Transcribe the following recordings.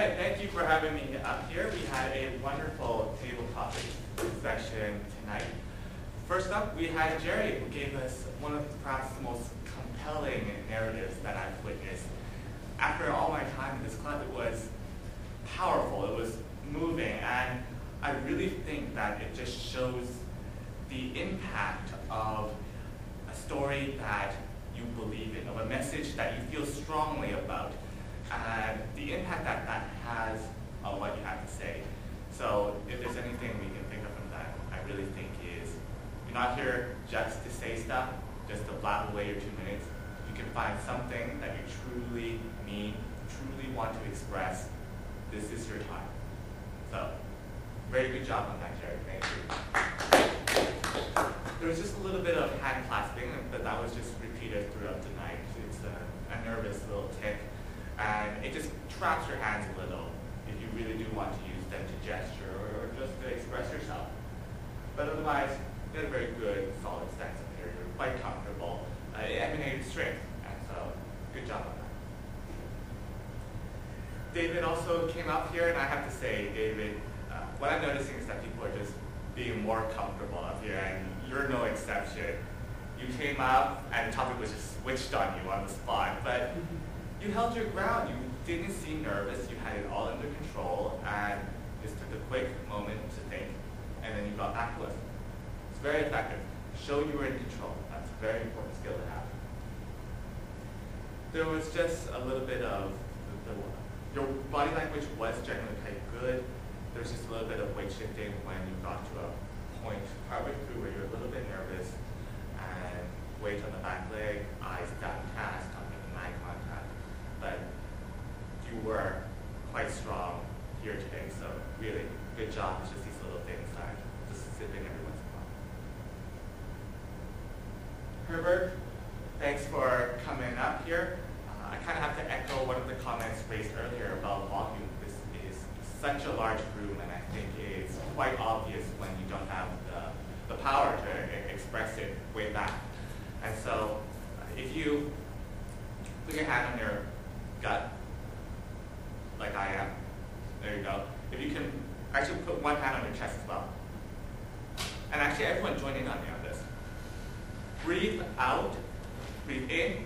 right, thank you for having me up here. We had a wonderful table topic section tonight. First up, we had Jerry, who gave us one of perhaps the most compelling narratives that I've witnessed. After all my time in this club, it was powerful, it was moving, and I really think that it just shows the impact of a story that you believe in, of a message that you feel strongly about, and the impact that that has on what you have to say. So if there's anything we can pick up from that, I really think is, you're not here just to say stuff, just to blab away your 2 minutes. You can find something that you truly mean, truly want to express. This is your time. So, very good job on that, Jerry. Thank you. There was just a little bit of hand clasping, but that was just repeated throughout the night. It's a nervous little tick, and it just traps your hands a little if you really do want to use them to gesture or just to express yourself. But otherwise, you had a very good, solid stance up here. You're quite comfortable. It emanated strength, and so good job on that. David also came up here, and I have to say, David, what I'm noticing is that people are just being more comfortable up here, and you're no exception. You came up, and the topic was just switched on you on the spot, but you held your ground. You didn't seem nervous. You had it all under control, and just took a quick moment to think, and then you got back to us. It's very effective. Show you were in control. That's a very important skill to have. There was just a little bit of your body language was generally quite good. There was just a little bit of weight shifting when you got to a point partway through where you're a little bit nervous, and weight on the back leg, eyes downcast, not making eye contact. But you were quite strong here today, so really good job. It's just these little things that just slip in every once in a while. Herbert, thanks for coming up here. I kind of have to echo one of the comments raised earlier about volume. This is such a large room, and I think it's quite obvious when you don't have the power to express it way back. And so if you put your hand on your gut, like I am, there you go. If you can actually put one hand on your chest as well. And actually everyone join in on me on this. Breathe out, breathe in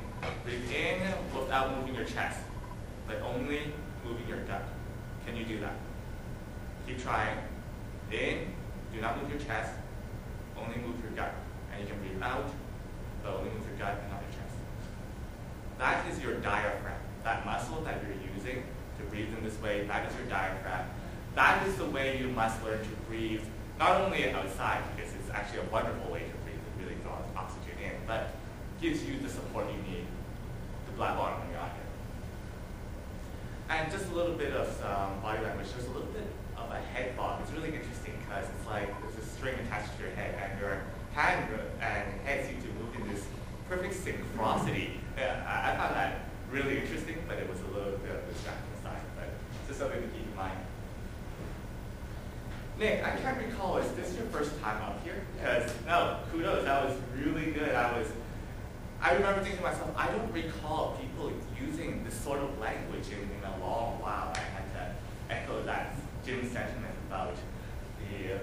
without moving your chest, but only moving your gut. Can you do that? Keep trying. In, do not move your chest, only move your gut. And you can breathe out, but only move your gut and not your chest. That is your diaphragm. That muscle that you're using to breathe in this way, that is your diaphragm. That is the way you must learn to breathe, not only outside, because it's actually a wonderful way to breathe, it really draws oxygen in, but gives you the support you need to blab on when you're out here. And just a little bit of some body language. There's a little bit of a head bob. It's really interesting because it's like there's a string attached to your head, and your hand and head seem to move in this perfect synchronicity. I found that really interesting, but it was a little bit of a distracting side, but it's just something to keep in mind. Nick, I can't recall, is this your first time up here? Because, no, kudos, that was really good. I remember thinking to myself, I don't recall people using this sort of language in a long while. I had to echo that Jim's sentiment about the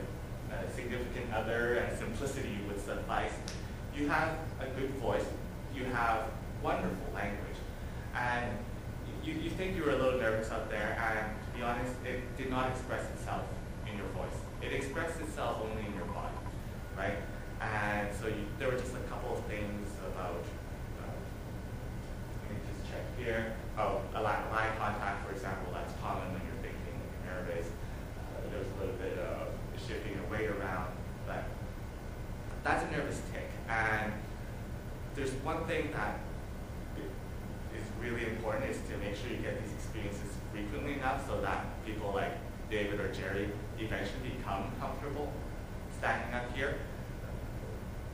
significant other and simplicity would suffice. You have a good voice. You have wonderful language. And you think you were a little nervous out there, and to be honest, it did not express itself in your voice. It expressed itself only in your body, right? And so there were just a couple of things about, let me just check here. Oh, a lack of eye contact, for example, that's common when you're thinking nervous. There's a little bit of shifting your weight around, but that's a nervous tick. And there's one thing that is really important is to make sure you get these experiences frequently enough so that people like David or Jerry eventually become comfortable standing up here.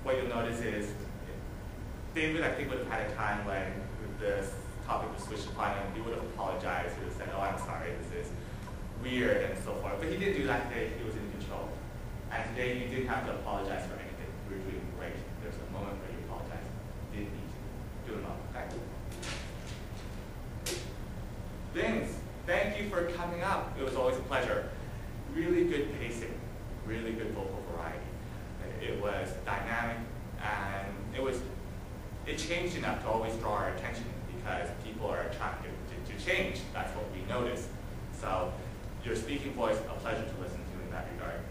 What you'll notice is David, I think, would have had a time when this topic was switched upon him. He would have apologized. He would have said, oh, I'm sorry, this is weird, and so forth. But he didn't do that today. He was in control. And today, you didn't have to apologize for anything. You were doing great. There's a moment where you apologize. You didn't need to. Doing well. Okay. Vince, Thank you for coming up. It was always a pleasure. Really good pacing, really good vocal variety. It was dynamic, and it changed enough to always draw our attention because people are attracted to change. That's what we notice. So your speaking voice, a pleasure to listen to in that regard.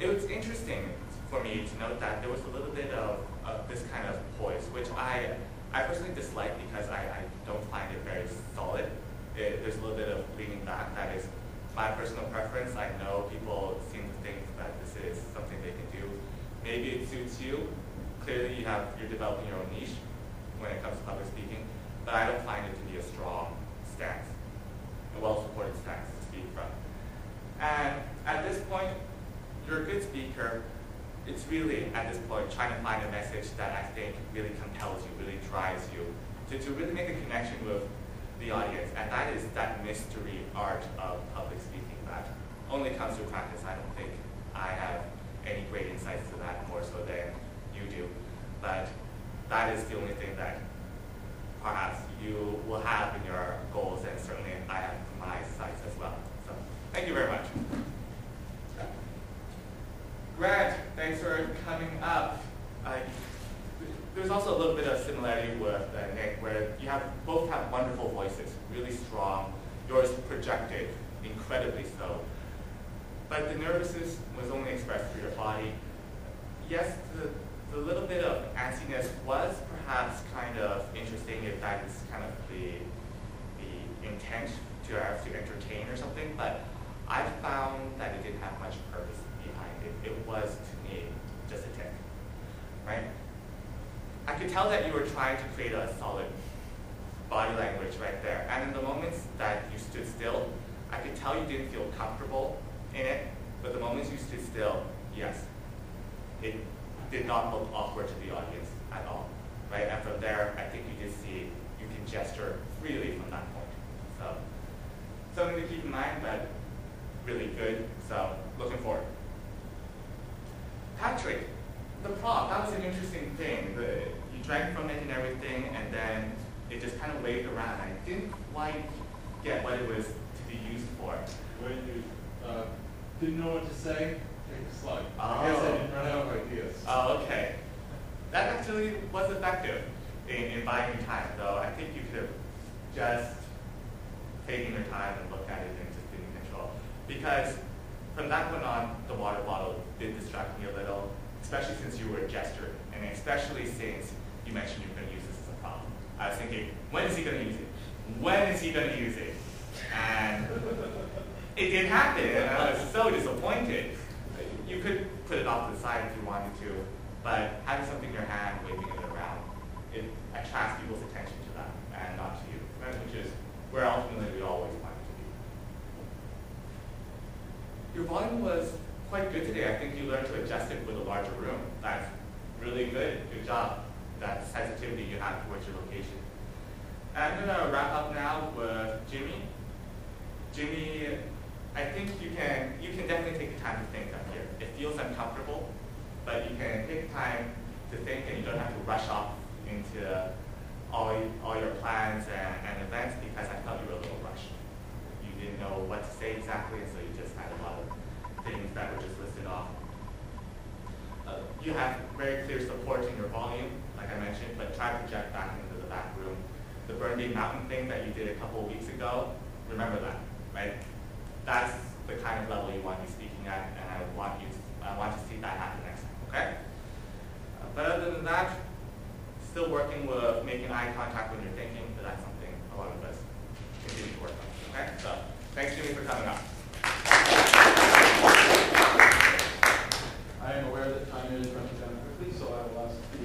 It was interesting for me to note that there was a little bit of this kind of poise, which I personally dislike because I don't find it very solid. There's a little bit of leaning back. That is my personal preference. I know people seem to think that this is something they can do. Maybe it suits you. Clearly you're developing your own niche when it comes to public speaking, but I don't find it to be a strong stance, a well-supported stance to speak from. And at this point, you're a good speaker. It's really, at this point, trying to find a message that I think really compels you, really drives you, to really make a connection with the audience. And that is that mystery art of public speaking that only comes through practice. I don't think I have any great insights to that more so than you do. But that is the only thing that perhaps you will have in your goals, and certainly I have my sights as well. So thank you very much. Grant, thanks for coming up. There's also a little bit of similarity with Nick, where you both have wonderful voices, really strong. Yours projected, incredibly so. But the nervousness was only expressed through your body. Yes, the little bit of antsiness was perhaps kind of interesting if that is kind of the intent to entertain or something, but I found that it didn't have much purpose behind it. It was, to me, just a tick, right? I could tell that you were trying to create a solid body language right there, and in the moments that you stood still, I could tell you didn't feel comfortable in it, but the moments you stood still, yes, it did not look awkward to the audience at all, right? And from there, I think you did see you can gesture freely from that point. So something to keep in mind, but really good. So looking forward. Patrick, the prop, that was an interesting thing. You drank from it and everything, and then it just kind of waved around. I didn't quite get what it was to be used for. When you didn't know what to say, take a slug. Oh. I guess I didn't run out of ideas. Oh, okay. That actually was effective in buying you time, though. I think you could have just taken your time and looked at it and just been in control. Because from that point on, the water bottle did distract me a little, especially since you were gesturing, and especially since you mentioned you were going to use this as a problem. I was thinking, when is he going to use it? When is he going to use it? And it didn't happen, and I was so disappointed. You could put it off to the side if you wanted to, but having something in your hand, waving it around, it attracts people's attention to that, and not to you, which is where ultimately we always want it to be. Your volume was quite good today. I think you learned to adjust it with a larger room. That's really good. Good job. That sensitivity you have towards your location. I'm going to wrap up now with Jimmy. Jimmy, I think you can definitely take the time to think up here. It feels uncomfortable, but you can take the time to think, and you don't have to rush off into all your plans and events, because I felt you were a little rushed. You didn't know what to say exactly, and so you just had a lot of things that were just listed off. You have very clear support in your volume, like I mentioned, but try to project back into the back room. The Burnby Mountain thing that you did a couple of weeks ago, remember that, right? That's the kind of level you want to be speaking at, and I want to see that happen next time, okay? But other than that, still working with making eye contact when you're thinking, but that's something a lot of us continue to work on, okay? So, thanks Jimmy for coming up. I am aware that time is running down quickly, so I will ask the